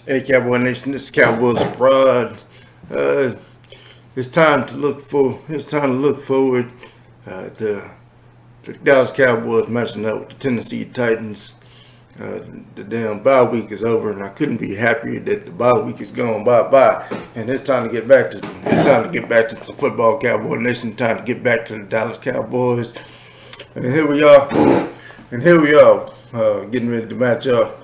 Hey, Cowboy Nation, this is Cowboys Abroad. It's time to look forward to the Dallas Cowboys matching up with the Tennessee Titans. The damn bye week is over, and I couldn't be happier that the bye week is gone bye. And it's time to get back to some football, Cowboy Nation. Time to get back to the Dallas Cowboys. And here we are, getting ready to match up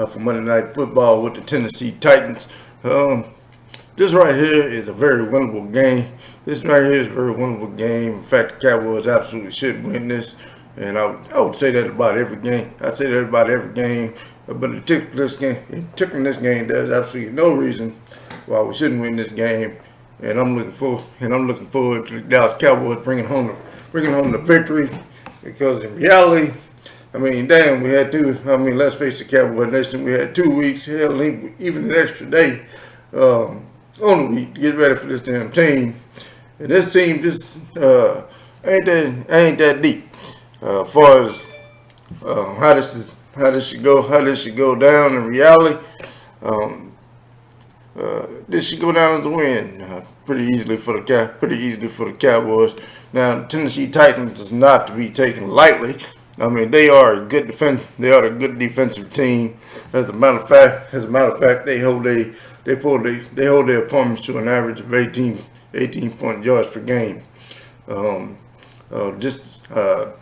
for Monday Night Football with the Tennessee Titans. This right here is a very winnable game. In fact, the Cowboys absolutely should win this. And I would say that about every game. But it took in this game, there's absolutely no reason why we shouldn't win this game. And I'm looking forward to the Dallas Cowboys bringing home the victory. Because in reality, let's face it, Cowboy Nation, we had 2 weeks, hell, even an extra day on the week to get ready for this damn team. And this team just ain't that deep. As far as how this should go down in reality, this should go down as a win pretty easily for the Cowboys. Now, Tennessee Titans is not to be taken lightly. They are a good defensive team. As a matter of fact, they hold their opponents to an average of 18 point yards per game. Just a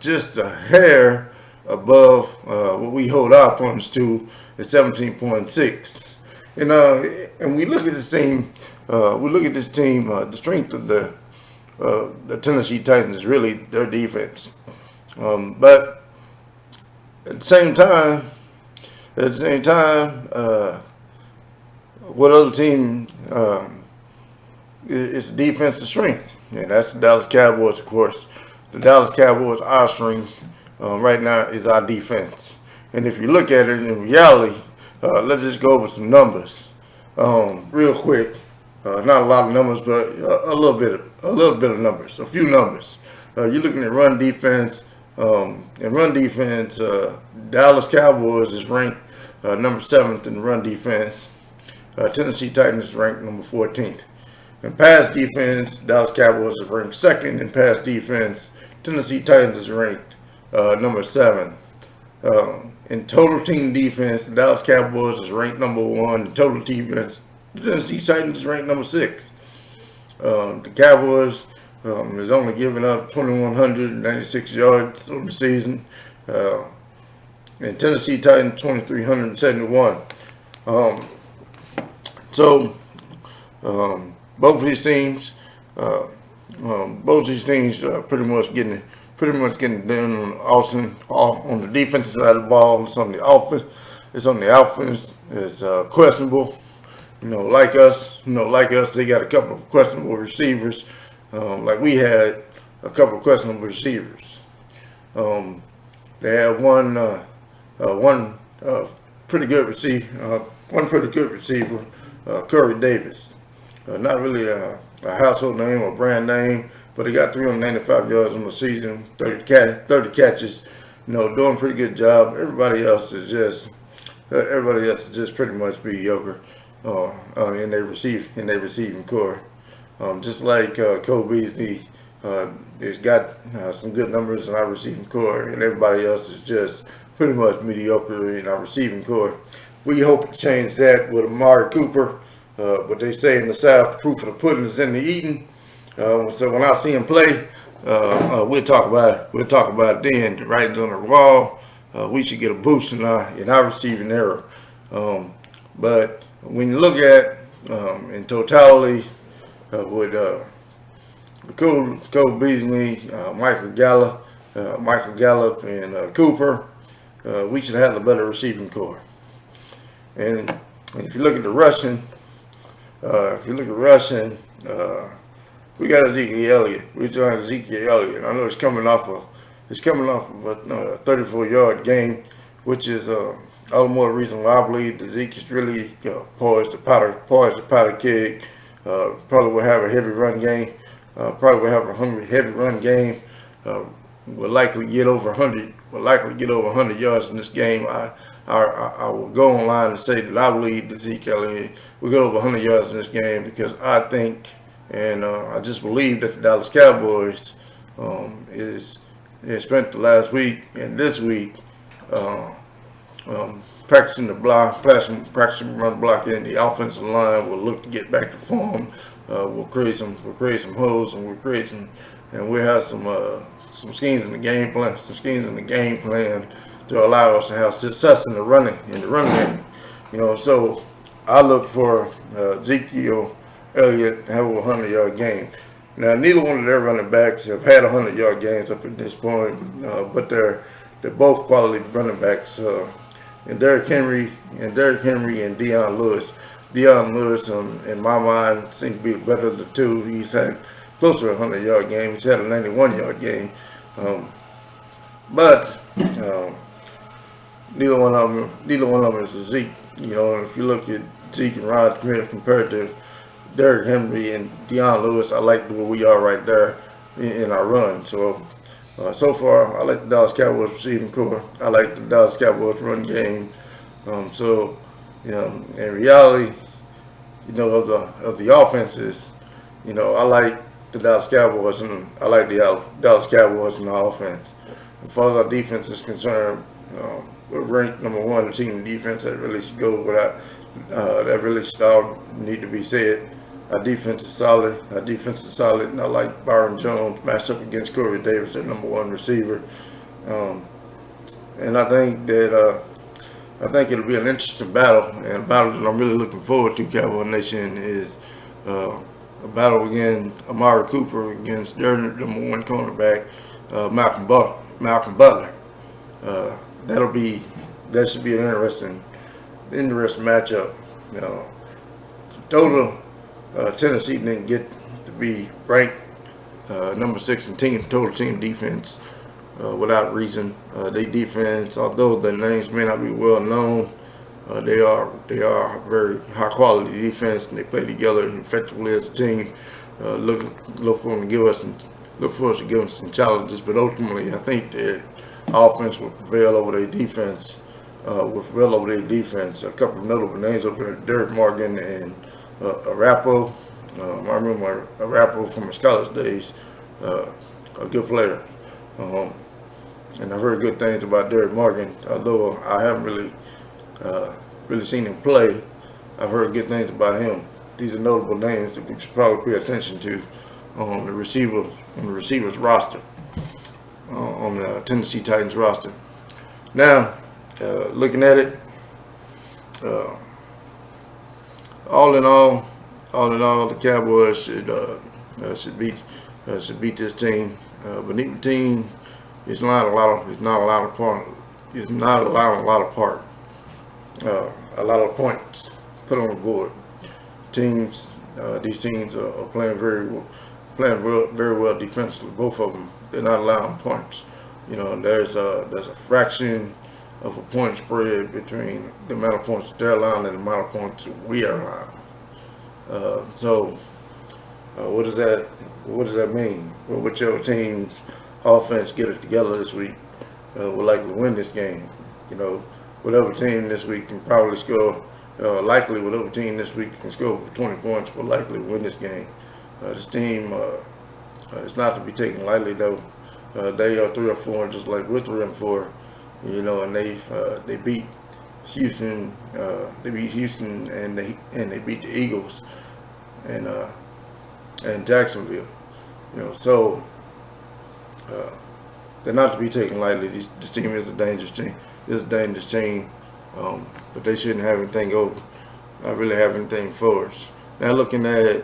hair above what we hold our opponents to is 17.6. And we look at this team. The strength of the Tennessee Titans is really their defense. But at the same time, what other team is defensive strength? And that's the Dallas Cowboys, of course. The Dallas Cowboys, our strength right now is our defense. And if you look at it in reality, let's just go over some numbers real quick. Not a lot of numbers, but a little bit of numbers, a few numbers. You're looking at run defense. Dallas Cowboys is ranked number 7th in run defense. Tennessee Titans is ranked number 14th. In pass defense, Dallas Cowboys is ranked 2nd in pass defense. Tennessee Titans is ranked number 7. In total team defense, the Dallas Cowboys is ranked number 1. In total defense, the Tennessee Titans is ranked number 6. The Cowboys is only giving up 2,196 yards on the season. And Tennessee Titans 2,371. Both of these teams pretty much getting done on the defensive side of the ball. It's on the offense. It's questionable. Like us, they got a couple of questionable receivers. Like we had a couple of questionable receivers. They have one pretty good receiver, Corey Davis. Not really a household name or brand name, but he got 395 yards on the season, 30 catches. Doing a pretty good job. Everybody else is just pretty much mediocre in their receiving core. Just like Cole Beasley has got some good numbers in our receiving core, and everybody else is just pretty much mediocre in our receiving core. We hope to change that with Amari Cooper. But they say in the South, proof of the pudding is in the eating. So when I see him play, we'll talk about it. We'll talk about it then. The writing's on the wall. We should get a boost in our receiving era. But when you look at in totality with Cole Beasley, Michael Gallup, and Cooper, we should have a better receiving core. And if you look at the rushing. We got Ezekiel Elliott. I know it's coming off of a 34-yard game, which is all the more reason why I believe that Zeke is really poised to powder keg. Probably will have a heavy run game. Heavy run game. Will likely get over 100 yards in this game. I will go online and say that I believe that Zeke Elliott will get over 100 yards in this game because I think and I just believe that the Dallas Cowboys is has spent the last week and this week uh, practicing the block, practicing run blocking. The offensive line will look to get back to form. We'll create some holes, and we'll have some schemes in the game plan, to allow us to have success in the running game. So I look for Ezekiel Elliott to have a 100-yard game. Now, neither one of their running backs have had 100-yard games up at this point, but they're both quality running backs. And Derrick Henry and Deion Lewis. Deion Lewis, in my mind, seems to be the better of the two. He's had closer to a 100-yard game. He's had a 91-yard game. But neither one of them is a Zeke. And if you look at Zeke and Rod compared to Derrick Henry and Deion Lewis, I like where we are right there in our run. So far, I like the Dallas Cowboys receiving core. I like the Dallas Cowboys run game. In reality, of the offenses, I like the Dallas Cowboys and I like the Dallas Cowboys in the offense. As far as our defense is concerned, we're ranked number one, the team in defense. That really should go without. That really should all need to be said. Our defense is solid. And I like Byron Jones matched up against Corey Davis, their number one receiver. And I think it'll be an interesting battle, and a battle that I'm really looking forward to. Cowboy Nation is a battle against Amari Cooper against their number one cornerback, Malcolm Butler. That should be an interesting matchup. Total. Tennessee didn't get to be ranked number 6 in total team defense without reason. Their defense, although their names may not be well known, they are very high quality defense, and they play together effectively as a team. Look for them to give us some challenges, but ultimately I think that offense will prevail over their defense. A couple of notable names up there: Derek Morgan and Arapo. I remember Arapo from his college days, a good player. And I've heard good things about Derek Morgan, although I haven't really seen him play. I've heard good things about him. These are notable names that we should probably pay attention to on the receivers roster, on the Tennessee Titans roster. Now, looking at it, all in all, the Cowboys should beat this team. But neither team is not allowing a lot of points put on the board. These teams are playing very well defensively. Both of them, they're not allowing points. There's a fraction of a point spread between the amount of points they're allowing and the amount of points we are allowing. What does that mean? Well, whichever team's offense get it together this week will likely win this game. Whatever team this week can probably score. Whatever team this week can score for 20 points will likely win this game. This team is not to be taken lightly, though. They are 3-4, just like we're 3-4. And they beat Houston. They beat Houston, and they beat the Eagles, and Jacksonville. So they're not to be taken lightly. This team is a dangerous team. But they shouldn't have anything not really have anything for us. Now, looking at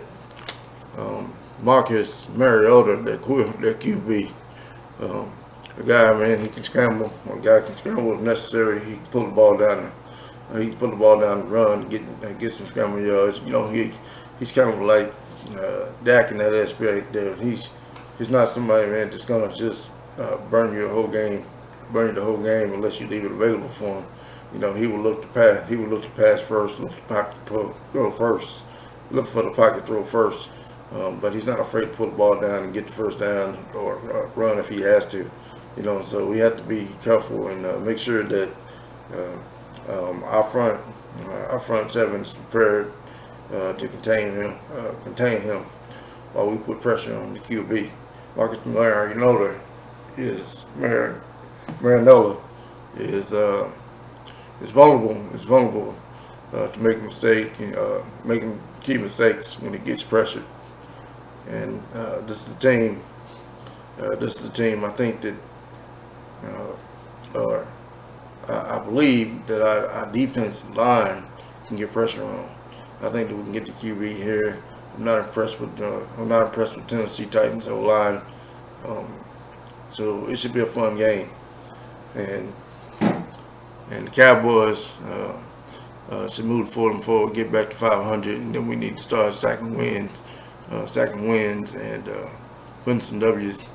Marcus Mariota, their QB. A guy, man, he can scramble. A guy can scramble if necessary. He can pull the ball down. He can pull the ball down and run, get some scramble yards. He's kind of like Dak in that aspect. There, he's not somebody, man, that's gonna just burn you the whole game unless you leave it available for him. He will look to pass. He will look to pass first. Look for the pocket throw first. But he's not afraid to pull the ball down and get the first down or run if he has to. So we have to be careful and make sure that Our front seven is prepared to contain him while we put pressure on the QB. Marcus Mariota Marinola is vulnerable. To make a mistake, making key mistakes when he gets pressured. And this is the team. I think that, or I believe that our defensive line can get pressure on. I think that we can get the QB here. I'm not impressed with Tennessee Titans O line. So it should be a fun game. And the Cowboys should move forward, get back to 500, and then we need to start stacking wins, and putting some W's.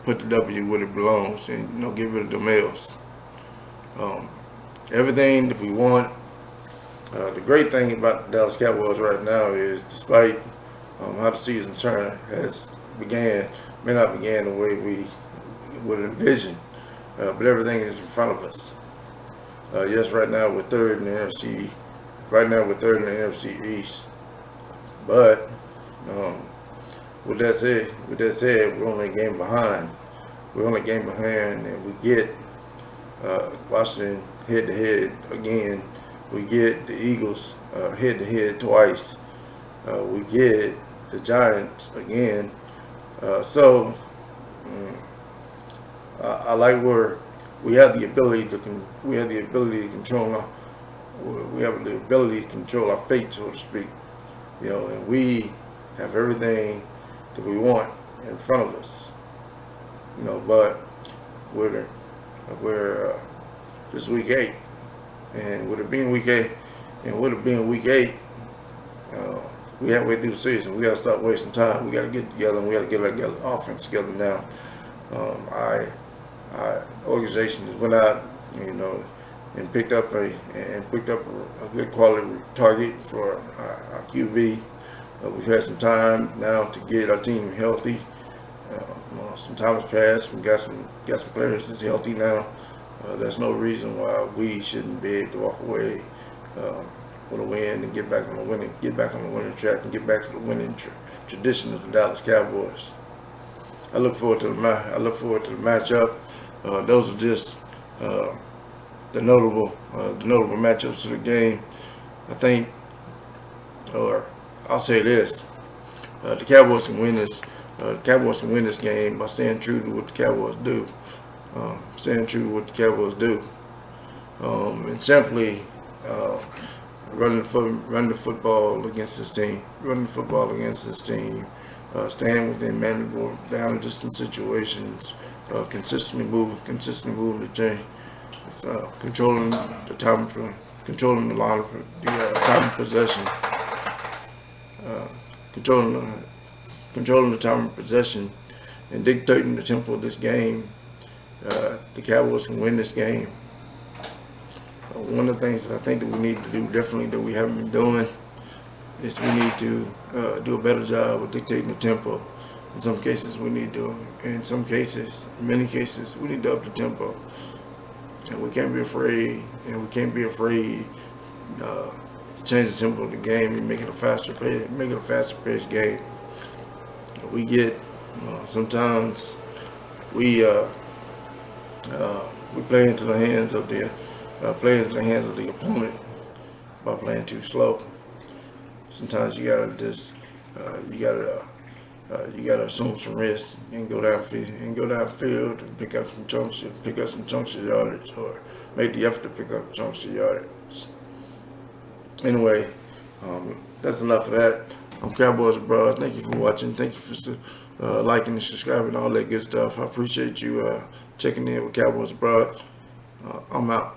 Put the W where it belongs, and get rid of the L's. Everything that we want. The great thing about the Dallas Cowboys right now is, despite how the season may not began the way we would envision, but everything is in front of us. Yes, right now we're third in the NFC. Right now we're third in the NFC East. But with that said, we're only a game behind. And we get Washington head-to-head again. We get the Eagles head-to-head twice. We get the Giants again. So I like where we have the ability to control our fate, so to speak. And we have everything that we want in front of us. But we're this week 8, and with it being week 8, we halfway through the season. We got to start wasting time. We got to get together, and we got to get our offense together now. Our organization just went out, and picked up a good quality target for our QB. We've had some time now to get our team healthy. Some time has passed. We got some players that's healthy now. There's no reason why we shouldn't be able to walk away with a win and get back on the winning track and get back to the winning tradition of the Dallas Cowboys. I look forward to the matchup. Those are just the notable matchups of the game. I think, or I'll say this: the Cowboys can win this. The Cowboys can win this game by staying true to what the Cowboys do. And simply running the football against this team. Staying within manageable down and distance situations. Consistently moving the chain. Controlling the time of possession. Controlling the time of possession and dictating the tempo of this game. The Cowboys can win this game. One of the things that I think that we need to do differently that we haven't been doing is we need to do a better job of dictating the tempo. In many cases, we need to up the tempo. And we can't be afraid, to change the tempo of the game and make it a faster paced game. We get sometimes we play into the hands of the opponent by playing too slow. Sometimes you gotta assume some risk and go downfield and pick up some chunks of yardage, or make the effort to pick up chunks of yardage. Anyway, that's enough of that. I'm Cowboys Abroad. Thank you for watching. Thank you for liking and subscribing, all that good stuff. I appreciate you checking in with Cowboys Abroad. I'm out.